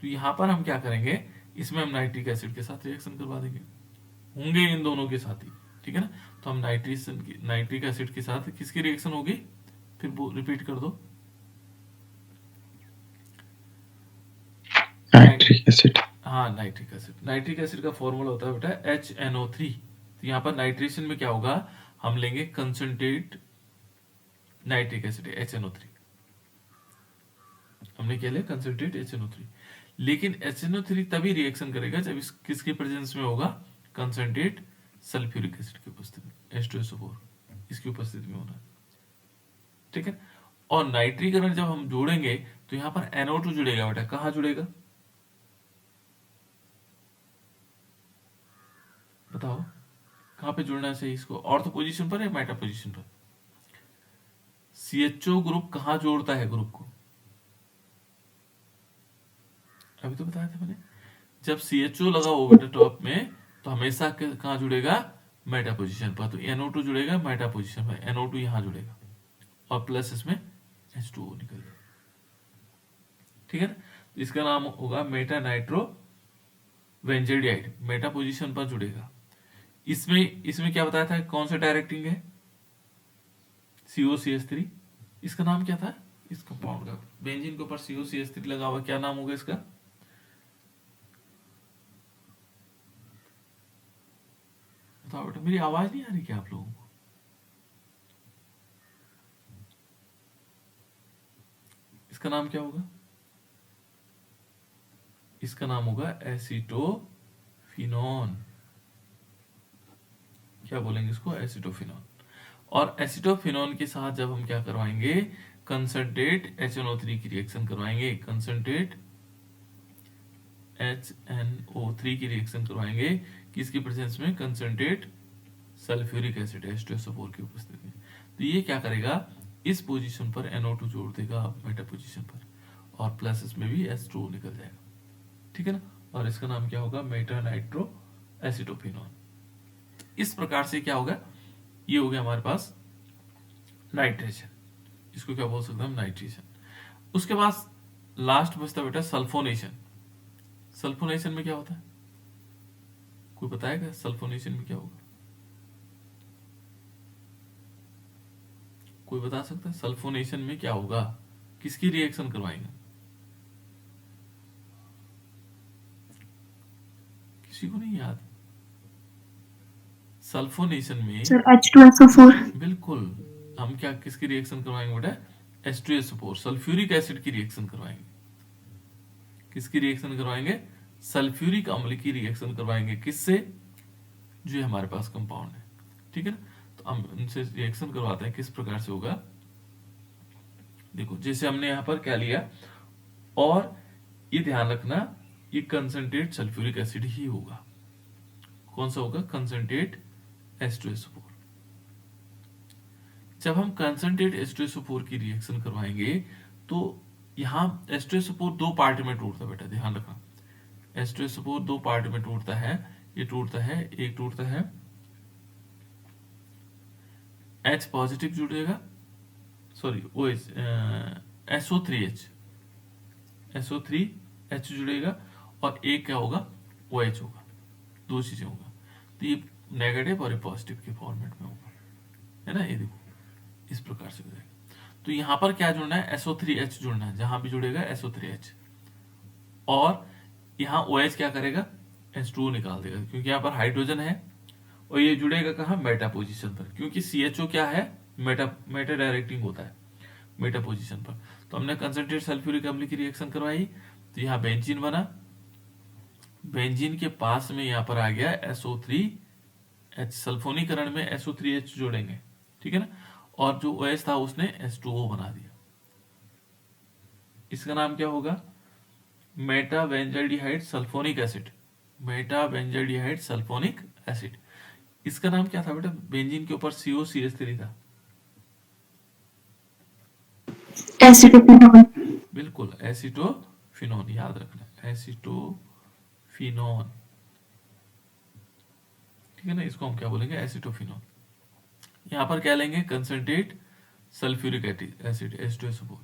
तो यहां पर हम क्या करेंगे, इसमें हम नाइट्रिक एसिड के साथ रिएक्शन करवा देंगे, होंगे इन दोनों के साथ ही, ठीक है ना। तो हम नाइट्रिक एसिड के साथ किसकी रिएक्शन होगी, फिर रिपीट कर दो, नाइट्रिक एसिड। हाँ नाइट्रिक एसिड, नाइट्रिक एसिड का फॉर्मूला होता है बेटा HNO3। तो यहाँ पर नाइट्रेशन में क्या होगा, हम लेंगे कंसंट्रेट नाइट्रिक एसिड HNO3, हमने क्या लिया, कंसंट्रेट HNO3। लेकिन HNO3 तभी रिएक्शन करेगा जब इस किसके प्रेजेंस में होगा, कंसंट्रेट सल्फ्यूरिक एसिड की उपस्थिति में, H2SO4 इसकी उपस्थिति में होना, ठीक है। और नाइट्रीकरण जब हम जोड़ेंगे तो यहाँ पर NO2 जुड़ेगा बेटा, कहाँ जुड़ेगा, बताओ कहां पे जुड़ना चाहिए इसको, ऑर्थो पोजीशन पर या मेटा पोजीशन पर। CHO ग्रुप कहां जोड़ता है ग्रुप को, अभी तो बताया था मैंने, जब CHO लगा हो बेटा टॉप में, तो हमेशा कहां जुड़ेगा, मेटा पोजीशन पर। तो NO2 जुड़ेगा मेटा पोजीशन पर, NO2 यहां जुड़ेगा, और प्लस इसमें H2O निकल जाएगा, ठीक है ना। तो इसका नाम होगा मेटा नाइट्रो बेंजोल्डिहाइड, मेटा पोजीशन पर जुड़ेगा। इसमें इसमें क्या बताया था, कौन सा डायरेक्टिंग है, COCH3, इसका नाम क्या था, इस कंपाउंड का, बेंजीन के ऊपर COCH3 लगा हुआ, क्या नाम होगा इसका, बताओ बेटा, मेरी आवाज नहीं आ रही क्या आप लोगों को, इसका नाम क्या होगा, इसका नाम होगा एसिटोफिनोन, एसिटोफिनोन, क्या बोलेंगे इसको, एसिटोफिनोन। और एसिटोफिनोन के साथ जब हम क्या करवाएंगे, कंसंट्रेट HNO3 की रिएक्शन करवाएंगे, कंसंट्रेट HNO3 की रिएक्शन करवाएंगे, किसकी प्रेजेंस में, कंसंट्रेट सल्फ्यूरिक एसिड H2SO4 की उपस्थिति में। तो ये क्या करेगा, इस पोजीशन पर NO2 जोड़ देगा मेटा पोजीशन पर, और प्लस इसमें भी H2O निकल जाएगा, ठीक है ना। और इसका नाम क्या होगा, मेटा नाइट्रो एसिटोफिनोन। इस प्रकार से क्या होगा, ये हो गया हमारे पास नाइट्रेशन, इसको क्या बोल सकते हैं हम, नाइट्रेशन। उसके बाद लास्ट बचता बेटा सल्फोनेशन। सल्फोनेशन में क्या होता है, कोई बताएगा सल्फोनेशन में क्या होगा, कोई बता सकता है सल्फोनेशन में क्या होगा, किसकी रिएक्शन करवाएंगे, किसी को नहीं याद। सल्फोनेशन में सर H2SO4। बिल्कुल, हम क्या किसकी रिएक्शन करवाएंगे बेटा, H2SO4 सल्फ्यूरिक एसिड की रिएक्शन करवाएंगे, किसकी रिएक्शन करवाएंगे, सल्फ्यूरिक अम्ल की रिएक्शन करवाएंगे, किससे, जो हमारे पास कंपाउंड है, ठीक है ना। तो हम उनसे रिएक्शन करवाते हैं, किस प्रकार से होगा, देखो जैसे हमने यहां पर क्या लिया, और ये ध्यान रखना, ये कंसंट्रेट सल्फ्यूरिक एसिड ही होगा, कौन सा होगा, कंसंट्रेट H2SO4। जब हम कंसंट्रेट H2SO4 की रिएक्शन करवाएंगे, तो यहां H2SO4 दो पार्ट में टूटता है बेटा, ध्यान रखना, H2SO4 दो पार्ट में टूटता है, ये टूटता है, एक टूटता है H पॉजिटिव जुड़ेगा, सॉरी OH, SO3H, SO3H जुड़ेगा, और एक क्या होगा, OH होगा, दो चीजें होगा। तो ये नेगेटिव और पॉजिटिव के फॉर्मेट में होगा, है ना, ये देखो इस प्रकार से हो जाएगा। तो यहां पर क्या जुड़ना है, SO3H जुड़ना है, जहां भी जुड़ेगा SO3H, और यहां OH क्या करेगा, H2O निकाल देगा, क्योंकि यहां पर हाइड्रोजन है, और ये जुड़ेगा कहां, मेटा पोजीशन पर, क्योंकि CHO क्या है, मेटा डायरेक्टिंग होता है मेटा पोजीशन पर। तो हमने कंसंट्रेट सल्फ्यूरिक अम्ल की रिएक्शन करवाई, तो यहां बेंजीन बना, बेंजीन के पास में यहां पर आ गया SO3H, सल्फोनीकरण में SO3H जोड़ेंगे, ठीक है ना, और जो OH था उसने H2O बना दिया, इसका नाम क्या होगा, Meta benzaldehyde sulphonic acid, Meta benzaldehyde sulphonic acid. इसका नाम क्या था बेटा, बेंजीन के ऊपर COCH3 था, एसिटोफिनोन। बिल्कुल एसिटोफिनोन, याद रखना एसिटोफिनोन, ठीक है ना, इसको हम क्या बोलेंगे, एसिटोफिनोन। यहां पर क्या लेंगे, कंसंट्रेट सल्फ्यूरिक एसिड H2SO4,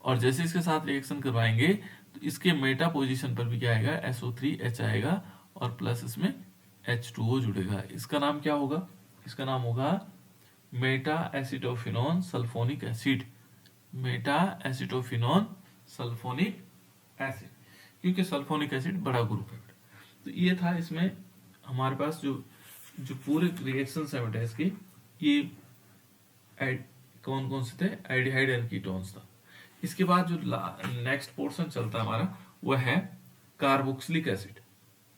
और जैसे इसके साथ रिएक्शन करवाएंगे, तो इसके मेटा पोजीशन पर भी क्या आएगा, SO3H आएगा, और प्लस इसमें H2O जुड़ेगा, इसका नाम क्या होगा, इसका नाम होगा Meta acetophenone sulphonic acid, Meta acetophenone sulphonic acid, क्योंकि सल्फोनिक एसिड बड़ा ग्रुप है। तो ये था इसमें हमारे पास जो जो पूरे रिएक्शंस है बेटा इसकी, ये कौन कौन से थे, एल्डिहाइड एंड कीटोन्स था। इसके बाद जो नेक्स्ट पोर्शन चलता है हमारा, वो है कार्बोक्सिलिक एसिड।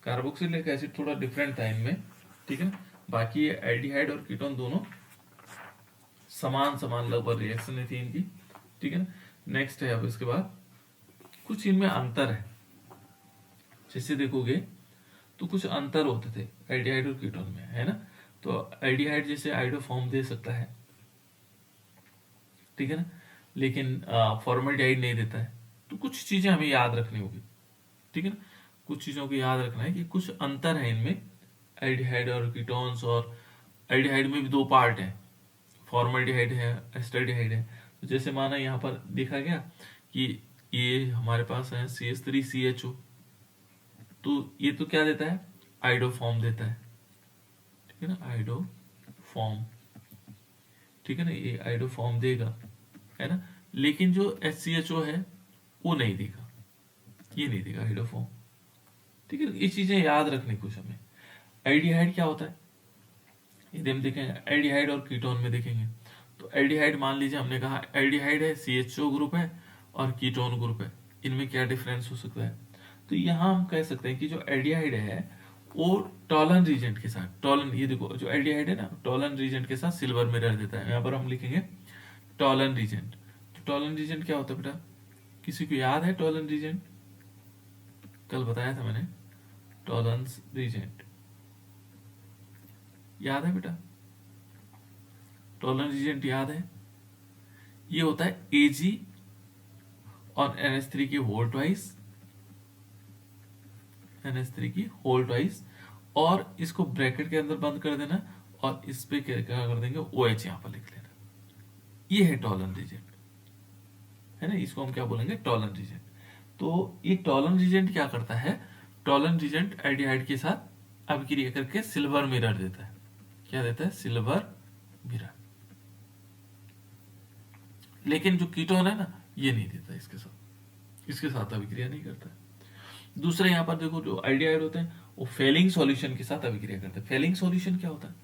कार्बोक्सिलिक एसिड थोड़ा डिफरेंट था इनमें, ठीक है ना, बाकी ये एल्डिहाइड और कीटोन दोनों समान समान लगभग रिएक्शन थी इनकी, ठीक है ना। नेक्स्ट है अब इसके बाद कुछ इनमें अंतर है, जैसे देखोगे तो कुछ अंतर होते थे एल्डिहाइड और कीटोन में, है ना। तो एल्डिहाइड जैसे आइडो फॉर्म दे सकता है, ठीक है ना, लेकिन फॉर्मेल्डिहाइड नहीं देता है। तो कुछ चीजें हमें याद रखनी होगी, ठीक है ना, कुछ चीजों को याद रखना है कि कुछ अंतर है इनमें एल्डिहाइड और कीटोन्स, और एल्डिहाइड में भी दो पार्ट है, फॉर्मेल्डिहाइड है, एस्टल्डिहाइड है। तो जैसे माना यहाँ पर देखा गया कि ये हमारे पास है CH3CHO, तो ये तो क्या देता है, आइडो फॉर्म देता है, ठीक है ना, आइडो फॉर्म, ठीक है ना, ये आइडो फॉर्म देगा, है ना, लेकिन जो HCHO है वो नहीं देगा, ये नहीं देगा आइडो फॉर्म, ठीक है। ये चीजें याद रखनी कुछ हमें। एल्डिहाइड क्या होता है, यदि हम देखेंगे एल्डिहाइड और कीटोन में देखेंगे, तो एल्डिहाइड मान लीजिए हमने कहा एल्डिहाइड है, CHO ग्रुप है और कीटोन ग्रुप है, इनमें क्या डिफरेंस हो सकता है। तो यहां हम कह सकते हैं कि जो एल्डिहाइड है वो टॉलन रीजेंट के साथ, टॉलन, ये देखो जो एल्डिहाइड है ना, टॉलन रीजेंट के साथ सिल्वर मिरर देता है। यहाँ पर हम लिखेंगे टॉलन रीजेंट। तो टॉलन रीजेंट क्या होता है बेटा, किसी को याद है टॉलन रीजेंट? कल बताया था मैंने टॉलरेंस रीजेंट, याद है बेटा? टॉलरेंस रीजेंट याद है? ये होता है Ag और NH3 की होल ट्वाइस, NH3 की होल ट्वाइस, और इसको ब्रैकेट के अंदर बंद कर देना और इस पे क्या कर देंगे, OH यहाँ पर लिख लेना। ये है टॉलन रीजेंट, है ना, इसको हम क्या बोलेंगे, टॉलन रीजेंट। तो ये टॉलन रीजेंट क्या करता है, टॉलन रीजेंट एल्डिहाइड के साथ अभिक्रिया करके सिल्वर मिरर देता है। क्या देता है, सिल्वर मिरर। लेकिन जो कीटोन है ना, ये नहीं देता, इसके साथ अभिक्रिया नहीं करता। दूसरे यहाँ पर देखो, जो एल्डिहाइड होते हैं वो फेलिंग सॉल्यूशन के साथ अभिक्रिया करते हैं। फेलिंग सॉल्यूशन क्या होता है,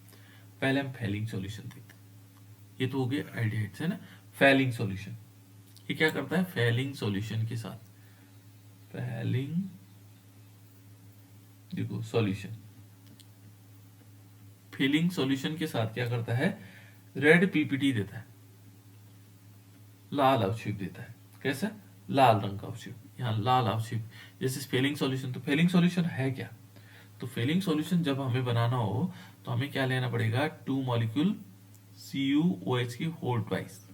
पहले हम फेलिंग सॉल्यूशन देखते हैं। ये तो हो गया एल्डिहाइड्स, है ना। फेलिंग सॉल्यूशन ये क्या करता है, फेलिंग सॉल्यूशन के साथ, फेलिंग देखो सॉल्यूशन, फेलिंग सॉल्यूशन के साथ क्या करता है, रेड पीपीटी देता है, लाल अवक्षेप देता है। कैसा, लाल रंग का अवक्षेप, यहाँ लाल अवक्षेप। जैसे फेलिंग सॉल्यूशन, तो फेलिंग सॉल्यूशन है क्या, तो फेलिंग सॉल्यूशन जब हमें बनाना हो तो हमें क्या लेना पड़ेगा, 2 मॉलिक्यूल CuOH की होल ट्वाइस।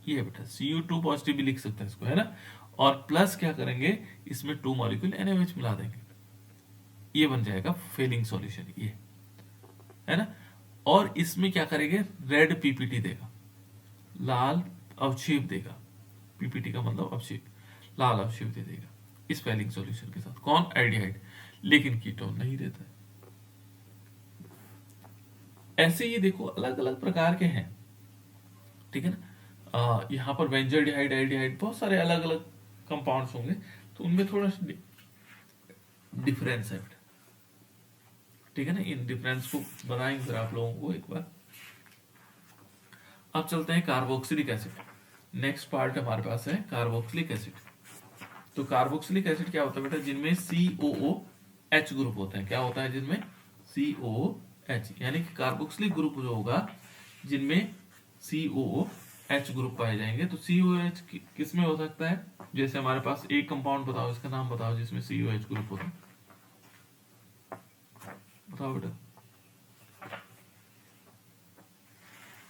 ये है बेटा, Cu2 पॉजिटिव भी लिख सकते हैं इसको, है ना। और प्लस क्या करेंगे, इसमें 2 मॉलिक्यूल NaOH मिला देंगे, ये बन जाएगा फेलिंग सॉल्यूशन, ये है ना। और इसमें क्या करेंगे, रेड पीपीटी देगा, लाल अवक्षेप देगा, पीपीटी का मतलब अवक्षेप, लाल अवक्षेप दे देगा इस फेलिंग सॉल्यूशन के साथ। कौन, एल्डिहाइड। लेकिन कीटोन नहीं देता है। ऐसे ये देखो अलग अलग प्रकार के हैं, ठीक है ना। यहाँ पर बेंजोडिहाइड, एल्डिहाइड, बहुत सारे अलग अलग कंपाउंड्स होंगे, तो उनमें थोड़ा डिफरेंस है, ठीक है ना। इन डिफरेंस को बनाएंगे फिर आप लोगों को एक बार। अब चलते हैं कार्बोक्सिलिक एसिड। नेक्स्ट पार्ट हमारे पास है कार्बोक्सिलिक एसिड। तो कार्बोक्सिलिक एसिड क्या होता है बेटा, जिनमें COOH ग्रुप होते हैं। क्या होता है, जिनमें COOH, यानी कि कार्बोक्सिलिक ग्रुप जो होगा जिनमें COOH ग्रुप पाए जाएंगे। तो COOH किस में हो सकता है, जैसे हमारे पास एक कंपाउंड बताओ, इसका नाम बताओ जिसमें COOH ग्रुप होता है, बताओ बेटा,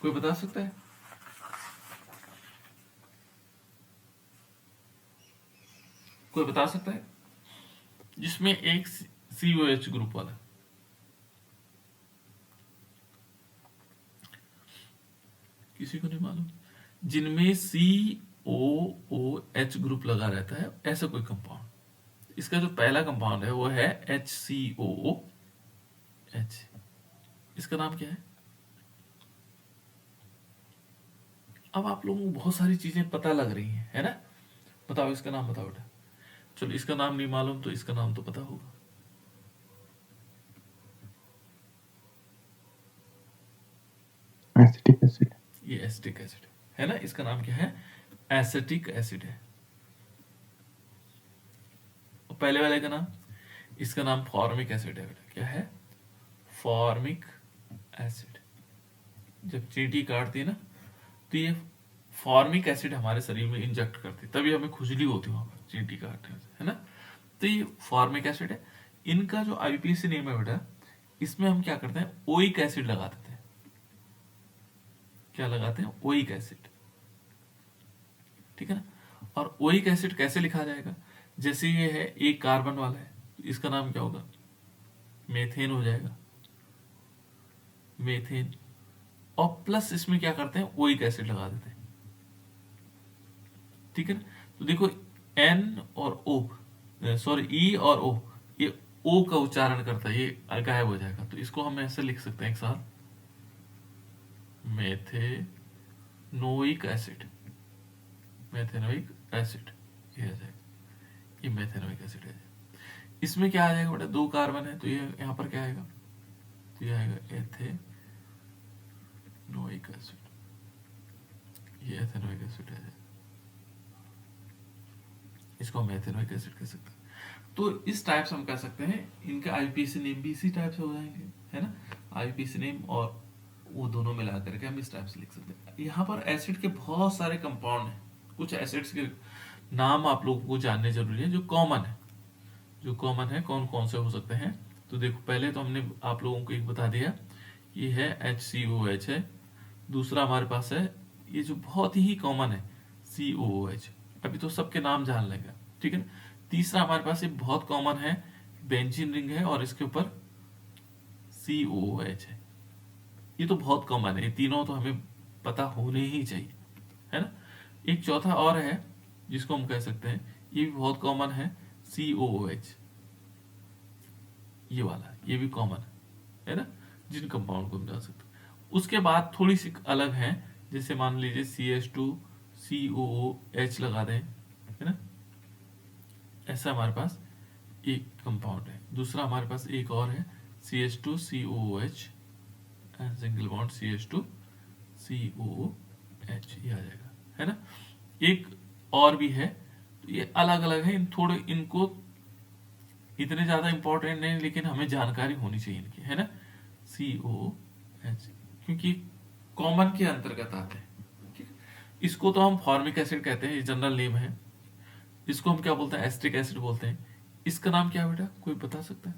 कोई बता सकता है? कोई बता सकता है जिसमें एक COOH ग्रुप वाला, किसी को नहीं मालूम? जिनमें COOH ग्रुप लगा रहता है, ऐसा कोई कंपाउंड। इसका जो पहला कंपाउंड है वो है HCOOH। इसका नाम क्या है? अब आप लोगों को बहुत सारी चीजें पता लग रही हैं, है ना। बताओ इसका नाम बताओ बेटा। चलो इसका नाम नहीं मालूम तो इसका नाम तो पता होगा। Acetic acid. ये एसिटिक एसिड है ना, इसका नाम क्या है, एसिटिक एसिड है। और पहले वाले का नाम, इसका नाम फॉर्मिक एसिड है बेटा। क्या है, फॉर्मिक एसिड। जब चींटी काटती है ना, तो ये फॉर्मिक एसिड हमारे शरीर में इंजेक्ट करती है, तभी हमें खुजली होती है वहां पर चींटी काटने से, है ना। तो ये फॉर्मिक एसिड है। इनका जो आईपीसी नेम है बेटा, इसमें हम क्या करते हैं, ओइक एसिड लगा देते हैं। क्या लगाते हैं, ओइक एसिड, ठीक है ना। और ओइक एसिड कैसे लिखा जाएगा, जैसे ये है एक कार्बन वाला है, तो इसका नाम क्या होगा, मेथेन हो जाएगा, मेथेन। और प्लस इसमें क्या करते हैं, ओइक एसिड लगा देते हैं, ठीक है ना। तो देखो N और O, सॉरी E और O, ये O का उच्चारण करता है, ये गायब हो जाएगा। तो इसको हम ऐसे लिख सकते हैं एक साथ, मेथेनोइक एसिड, मेथेनोइक एसिड, ये आ जाएगा, ये मेथेनोइक एसिड है। इसमें क्या आ जाएगा बेटा, 2 कार्बन है, तो ये यहाँ पर क्या आएगा, तो ये आएगा एथेनोइक एसिड, ये एथेनोइक एसिड है, इसको हम एथेनोइक एसिड कह सकते हैं। तो इस टाइप से हम कह सकते हैं इनके आईपीसी नेम भी इसी टाइप से हो जाएंगे, है ना। आईपीसी नेम और वो दोनों मिला करके हम इस टाइप से लिख सकते हैं। यहाँ पर एसिड के बहुत सारे कंपाउंड हैं, कुछ एसिड्स के नाम आप लोगों को जानने जरूरी है जो कॉमन है। जो कॉमन है कौन कौन से हो सकते हैं, तो देखो पहले तो हमने आप लोगों को एक बता दिया, ये है HCOH है। दूसरा हमारे पास है ये जो बहुत ही कॉमन है COOH, अभी तो सबके नाम जान लेगा, ठीक है ना। तीसरा हमारे पास ये बहुत कॉमन है बेंजीन रिंग है और इसके ऊपर COOH है। ये तो बहुत कॉमन है, ये तीनों तो हमें पता होने ही चाहिए, है ना। एक चौथा और है जिसको हम कह सकते हैं ये भी बहुत कॉमन है COOH, ये वाला ये भी कॉमन है ना, जिन कंपाउंड को हम जान सकते हैं। उसके बाद थोड़ी सी अलग है, जैसे मान लीजिए CH2COOH लगा दें, है ना। ऐसा हमारे पास एक कंपाउंड है। दूसरा हमारे पास एक और है CH2COOH and single bond CH2COOH, ये आ जाएगा, है ना। एक और भी है, तो ये अलग अलग है, इन थोड़े इनको इतने ज्यादा इंपॉर्टेंट नहीं, लेकिन हमें जानकारी होनी चाहिए इनकी, है ना। COOH क्योंकि कॉमन के अंतर्गत आते हैं, ठीक है। इसको तो हम फॉर्मिक एसिड कहते हैं, ये जनरल नेम है। इसको हम क्या बोलते हैं, एस्ट्रिक एसिड बोलते हैं। इसका नाम क्या है बेटा, कोई बता सकता है,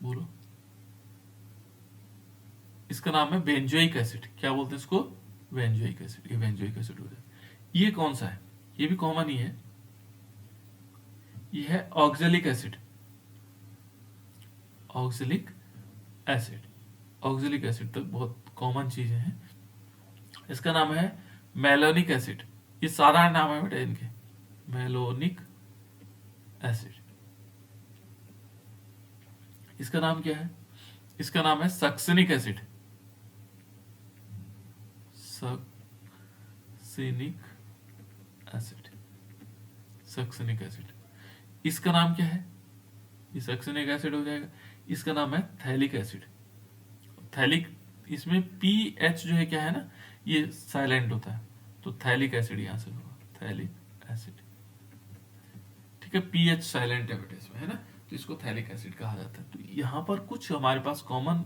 बोलो। इसका नाम है बेंजोइक एसिड, क्या बोलते हैं इसको, बेंजोइक एसिड। ये बेंजोइक एसिड हो जाए। ये कौन सा है, ये भी कॉमन ही है, ये है oxalic acid. Oxalic acid, oxalic acid तक बहुत कॉमन चीजें हैं। इसका नाम है मेलोनिक एसिड, ये साधारण नाम है बेटा इनके, मेलोनिक एसिड। इसका नाम क्या है, इसका नाम है succinic acid, succinic acid, succinic acid. इसका नाम क्या है, ये सक्सिनिक एसिड हो जाएगा। इसका नाम है थैलिक एसिड। थैलिक, इसमें पीएच जो है क्या है ना, ये साइलेंट होता है, तो थैलिक एसिड यहां से होगा, थैलिक एसिड, ठीक है। पीएच साइलेंट है बेटा इसमें, है ना, तो इसको थैलिक एसिड कहा जाता है। तो यहाँ पर कुछ हमारे पास कॉमन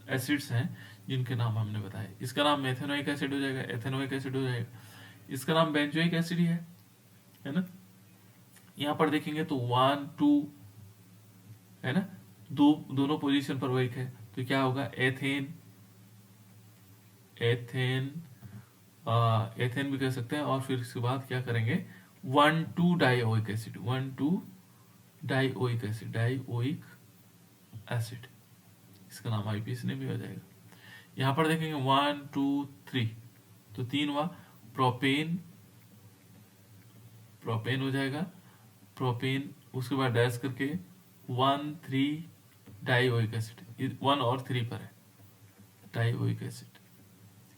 एसिड्स हैं जिनके नाम हमने बताए। इसका नाम मेथेनोइक एसिड हो जाएगा, एथेनोइक एसिड हो जाएगा। इसका नाम बेंजोइक एसिड ही है ना। यहाँ पर देखेंगे तो 1 2 है ना, दोनों पोजीशन पर वो एक है, तो क्या होगा, एथेन, एथेन, एथेन भी कह सकते हैं। और फिर इसके बाद क्या करेंगे, 1 2 dioic acid, 1 2 dioic acid, dioic acid, इसका नाम आईपीसी ने भी हो जाएगा। यहां पर देखेंगे 1 2 3, तो 3 हुआ, प्रोपेन, प्रोपेन हो जाएगा, प्रोपेन। उसके बाद डैश करके 1 3 डाइओइक एसिड, 1 और 3 पर है डाइओइक एसिड,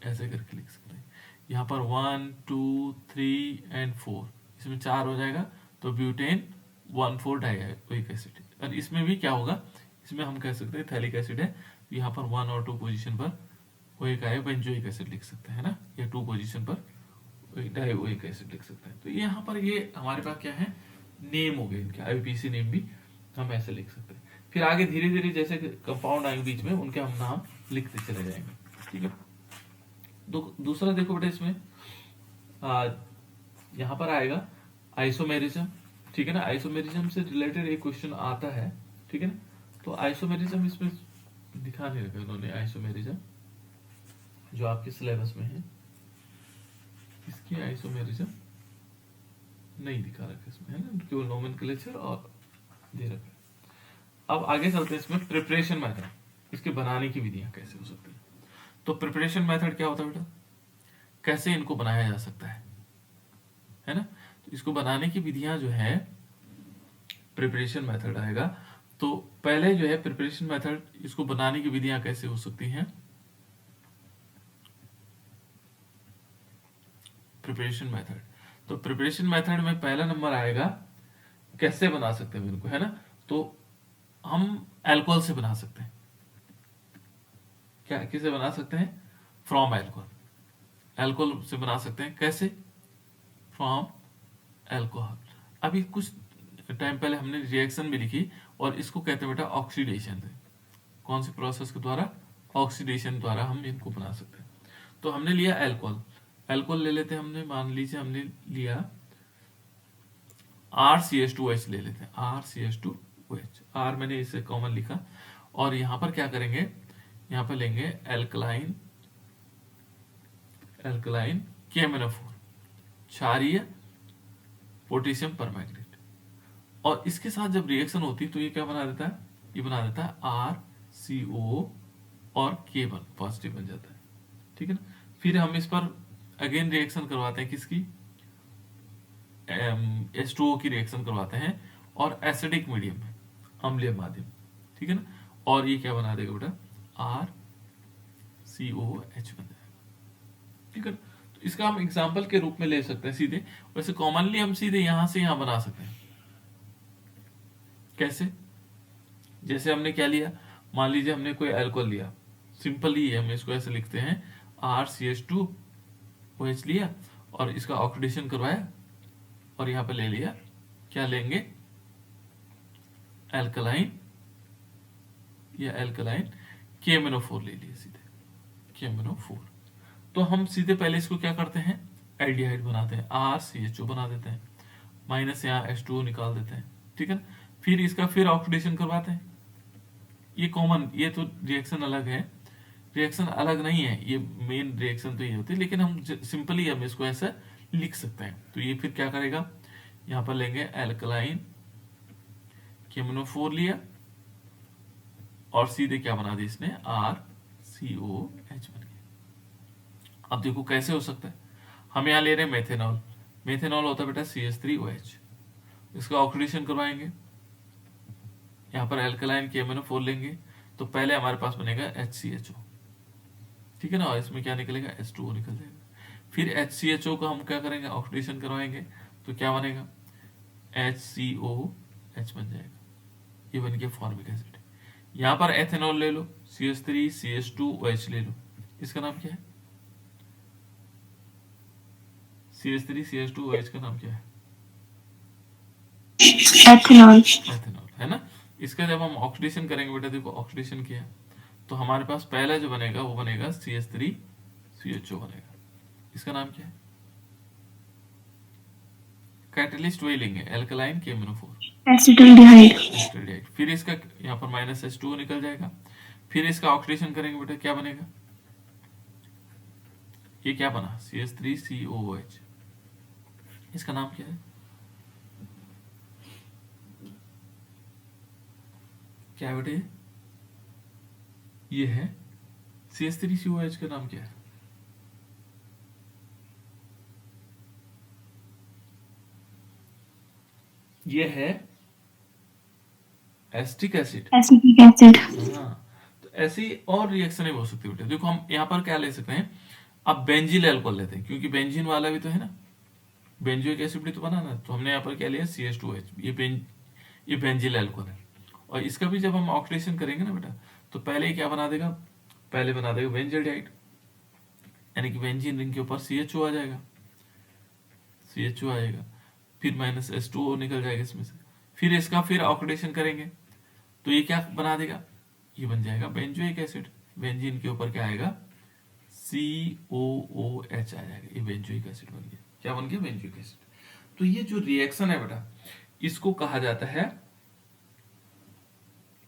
ऐसे करके लिख सकते हैं। यहाँ पर 1 2 3 एंड 4, इसमें 4 हो जाएगा, तो ब्यूटेन 1 4 डाइओइक एसिड। और इसमें भी क्या होगा, इसमें हम कह सकते हैं थैलिक एसिड है, तो यहाँ पर 1 और 2 पोजीशन पर ओइक आए बेंजोइक एसिड लिख सकते हैं ना, या 2 पोजीशन पर डाइओइक एसिड लिख सकते हैं। तो यहाँ पर ये हमारे पास क्या है, नेम हो गए इनके, आईपीसी नेम भी हम ऐसे लिख सकते हैं। फिर आगे धीरे धीरे जैसे कंपाउंड आएंगे बीच में, उनके हम नाम लिखते चले जाएंगे, ठीक है। दूसरा देखो बेटा इसमें यहाँ पर आएगा आइसोमेरिज्म, ठीक है ना। आइसोमेरिज्म से रिलेटेड एक क्वेश्चन आता है, ठीक है ना। तो आइसोमेरिज्म इसमें दिखा नहीं रखा उन्होंने, आइसोमेरिज्म जो आपके सिलेबस में है, इसकी आइसोमेरिज्म नहीं दिखा रखा इसमें, है ना, केवल नोमेनक्लेचर और दे रखा है। अब आगे चलते हैं इसमें प्रिपरेशन मेथड, इसके बनाने की विधियां कैसे हो सकती है। तो प्रिपरेशन मेथड क्या होता है बेटा, कैसे इनको बनाया जा सकता है ना। तो इसको बनाने की विधियां जो है, प्रिपरेशन मेथड आएगा। तो पहले जो है प्रिपरेशन मेथड, इसको बनाने की विधियां कैसे हो सकती हैं, प्रिपरेशन मेथड। तो प्रिपरेशन मेथड में पहला नंबर आएगा कैसे बना सकते हैं इनको, है ना। तो हम अल्कोहल से बना सकते हैं, क्या किसे बना सकते हैं, फ्रॉम अल्कोहल, अल्कोहल से बना सकते हैं। कैसे, फ्रॉम अल्कोहल। अभी कुछ टाइम पहले हमने रिएक्शन भी लिखी और इसको कहते हैं बेटा ऑक्सीडेशन से। कौन सी प्रोसेस के द्वारा? ऑक्सीडेशन द्वारा हम इनको बना सकते हैं। तो हमने लिया अल्कोहल, अल्कोहल ले लेते हैं हमने, मान लीजिए हमने लिया RCH2OH ले लेते हैं, RCH2OH, R मैंने इसे कॉमन लिखा। और यहां पर क्या करेंगे, यहां पर लेंगे एल्कलाइन, एल्कलाइन KMnO4, क्षारीय पोटेशियम परमैंगनेट। और इसके साथ जब रिएक्शन होती है तो ये क्या बना देता है, ये बना देता है RCO और K1 पॉजिटिव बन जाता है, ठीक है ना। फिर हम इस पर अगेन रिएक्शन करवाते हैं, किसकी? H2O की रिएक्शन करवाते हैं और एसिडिक मीडियम में, अम्लीय माध्यम, ठीक है ना। और ये क्या बना देगा बेटा? RCOH बन जाएगा, ठीक है। तो इसका हम एग्जाम्पल के रूप में ले सकते हैं सीधे। वैसे कॉमनली हम सीधे यहां से यहां बना सकते हैं। कैसे? जैसे हमने क्या लिया, मान लीजिए हमने कोई अल्कोहल लिया, सिंपली हम इसको ऐसे लिखते हैं, RCH2OH लिया और इसका ऑक्सीडेशन करवाया और यहां पे ले लिया, क्या लेंगे? एल्कलाइन, या एल्कलाइन KMnO4 ले लिया सीधे, KMnO4। तो हम सीधे पहले इसको क्या करते हैं, एल्डिहाइड बनाते हैं, RCHO बना देते हैं, माइनस यहाँ H2O निकाल देते हैं, ठीक है ना। फिर इसका फिर ऑक्सीडेशन करवाते हैं। ये कॉमन, ये तो रिएक्शन अलग है, रिएक्शन अलग नहीं है, ये मेन रिएक्शन तो ये होती है, लेकिन हम सिंपली हम इसको ऐसा लिख सकते हैं। तो ये फिर क्या करेगा, यहां पर लेंगे एल्कलाइन KMnO4 लिया और सीधे क्या बना दिया इसने, RCOH बन गया। अब देखो कैसे हो सकता है, हम यहां ले रहे हैं मेथेनॉल, मेथेनॉल होता है बेटा CH3OH, इसका ऑक्सीडेशन करवाएंगे, यहां पर एल्कलाइन KMnO4 लेंगे तो पहले हमारे पास बनेगा HCHO, ठीक है ना, और इसमें क्या निकलेगा, H2O निकल जाएगा। फिर HCHO को हम क्या करेंगे, ऑक्सीडेशन करवाएंगे तो क्या बनेगा, HCOH बन जाएगा, ये बन गया फॉर्मिक एसिड। यहां पर एथेनॉल ले लो, CH3CH2OH ले लो, इसका नाम क्या है, CH3CH2OH का नाम क्या है, एथेनॉल। एथेनॉल, है ना। इसका जब हम ऑक्सीडेशन करेंगे बेटा, देखो ऑक्सीडेशन किया तो हमारे पास पहला जो बनेगा वो बनेगा CH3CHO बनेगा, इसका नाम क्या है, कैटलिस्ट वही लेंगे, एल्कलाइन KMnO4, एसिटल्डिहाइड। एसिटाल्डिहाइड। फिर इसका यहाँ पर माइनस H2O निकल जाएगा, फिर इसका ऑक्सीडेशन करेंगे बेटा, क्या बनेगा, ये क्या बना, CH3COOH, इसका नाम क्या है, क्या बेटे, ये है CH3COOH का नाम क्या है, ये है एसिटिक एसिड। Acetic acid. हाँ, तो ऐसी और रिएक्शन हो सकती है बेटे। देखो हम यहाँ पर क्या ले सकते हैं, अब बेंजील अल्कोहल लेते हैं, क्योंकि बेंजीन वाला भी तो है ना, बेंजोइक एसिड भी तो बना ना। तो हमने यहाँ पर क्या लिया, CH2OH, ये बेंजील अल्कोहल है। और इसका भी जब हम ऑक्सीडेशन करेंगे ना बेटा, तो पहले ही क्या बना देगा, पहले बना देगा बेंजल्डिहाइड, यानी कि बेंजीन रिंग के ऊपर CHO आ जाएगा, CHO आएगा, फिर माइनस H2O निकल जाएगा इसमें से। फिर इसका फिर ऑक्सीडेशन करेंगे तो ये क्या बना देगा, ये बन जाएगा बेंजोइक एसिड, बेंजीन के ऊपर क्या आएगा, COOH आ जाएगा, ये बेंजोइक एसिड बन गया। क्या बन गया, बेंजोइक एसिड। तो ये जो रिएक्शन है बेटा, इसको कहा जाता है,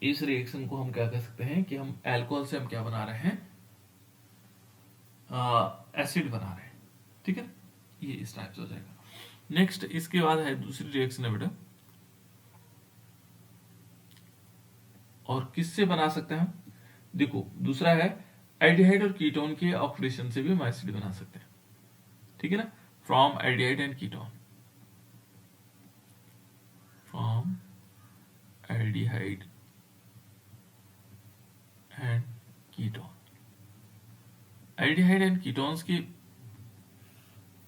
इस रिएक्शन को हम क्या कह सकते हैं कि हम अल्कोहल से हम क्या बना रहे हैं, एसिड बना रहे हैं, ठीक है। ये इस टाइप से हो जाएगा। नेक्स्ट इसके बाद है दूसरी रिएक्शन है बेटा, और किससे बना सकते हैं हम, देखो दूसरा है एल्डिहाइड और कीटोन के ऑक्सीडेशन से भी हम एसिड बना सकते हैं, ठीक है ना, from aldehyde and ketone, from aldehyde and ketone. Aldehyde and ketones के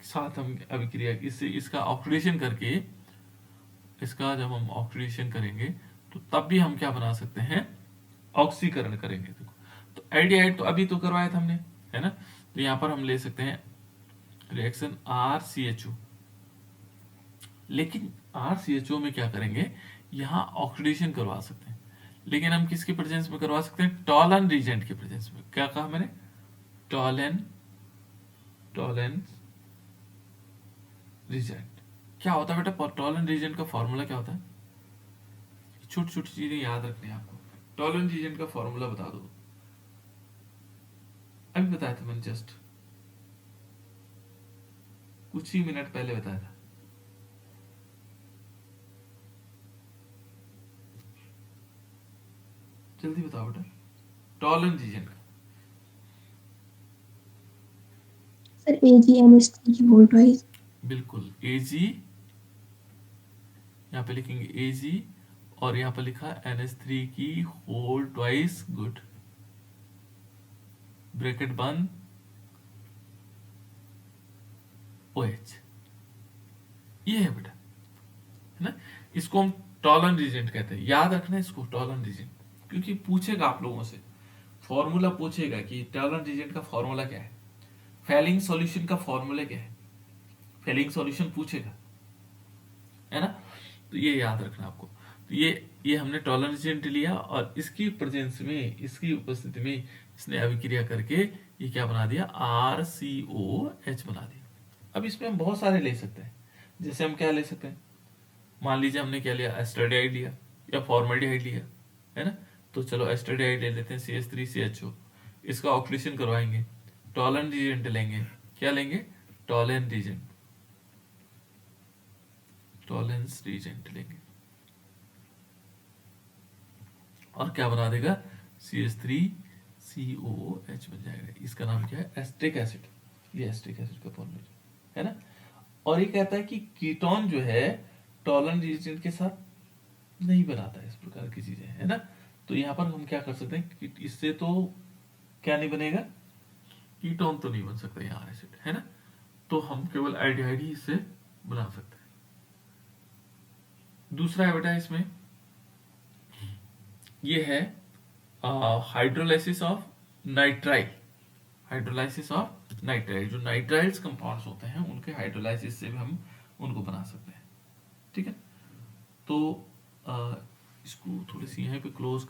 साथ हम अभिक्रिया, इससे इसका ऑक्सीडेशन करके, इसका जब हम ऑक्सीडेशन करेंगे तो तब भी हम क्या बना सकते हैं, ऑक्सीकरण करेंगे। देखो तो एल्डिहाइड तो अभी तो करवाया था हमने, है ना। तो यहां पर हम ले सकते हैं रिएक्शन RCHO लेकिन RCHO में क्या करेंगे, यहाँ ऑक्सीडेशन करवा सकते हैं, लेकिन हम किसके प्रेजेंस में करवा सकते हैं, टॉलन रीजेंट के प्रेजेंस में। क्या कहा मैंने, टॉलन रीजेंट। क्या होता है बेटा, टॉलन रीजेंट का फॉर्मूला क्या होता है, छोटी छोटी चीजें याद रखनी है आपको। टॉलन रीजेंट का फॉर्मूला बता दो, अभी बताया था मैंने, जस्ट कुछ ही मिनट पहले बताया था। जल्दी बताओ बेटा, टॉलन रीजन का। Sir AgNH3 volt wise. बिल्कुल, Ag, यहाँ पे लिखेंगे Ag, और यहाँ पे लिखा NH3 की होल ट्वाइस, गुड, ब्रैकेट बंद, OH। ये है बेटा, है ना। इसको हम टॉलन रीजेंट कहते हैं, याद रखना इसको, टॉलन रीजेंट, क्योंकि पूछेगा आप लोगों से, फॉर्मूला पूछेगा कि टॉलन रीजेंट का फॉर्मूला क्या है, फेलिंग सॉल्यूशन का फॉर्मूला क्या है, फेलिंग सॉल्यूशन पूछेगा, है ना। तो ये याद रखना आपको। तो ये हमने टॉलन रीजेंट लिया, और इसकी प्रेजेंस में, इसकी उपस्थिति में इसने अभिक्रिया करके ये क्या बना दिया, RCOH बना दिया। अब इसमें हम बहुत सारे ले सकते हैं, जैसे हम क्या ले सकते हैं, मान लीजिए हमने क्या लिया, एस्टरडाइड लिया या फॉर्मल्डिहाइड लिया, है ना। तो चलो एस्टरडाइड ले लेते हैं, CH3CHO, इसका ऑक्सीडेशन करवाएंगे, टॉलन रीजेंट लेंगे, क्या लेंगे, टॉलन रीजेंट, टॉलेंस रीजेंट लेंगे, और क्या बना देगा, CH3COOH बन जाएगा। इसका नाम क्या है, एस्टिक एसिड। ये एस्टिक एसिड का फॉर्मूला है ना। और ये कहता है कि कीटोन जो है टॉलन रीजेंट के साथ नहीं बनाता है, इस प्रकार की चीजें, है ना। तो यहाँ पर हम क्या कर सकते हैं कि इससे तो क्या नहीं बनेगा, कीटोन तो नहीं बन सकता यहाँ एसिड, है ना। तो हम केवल एल्डिहाइड ही इससे बना सकते हैं। दूसरा है बेटा इसमें, ये है hydrolysis of nitrile, hydrolysis of nitrile. जो नाइट्राइल्स कंपाउंड्स होते हैं उनके हाइड्रोलाइसिस से भी हम उनको बना सकते हैं, ठीक है। तो इसको थोड़ी सी यहाँ पे क्लोज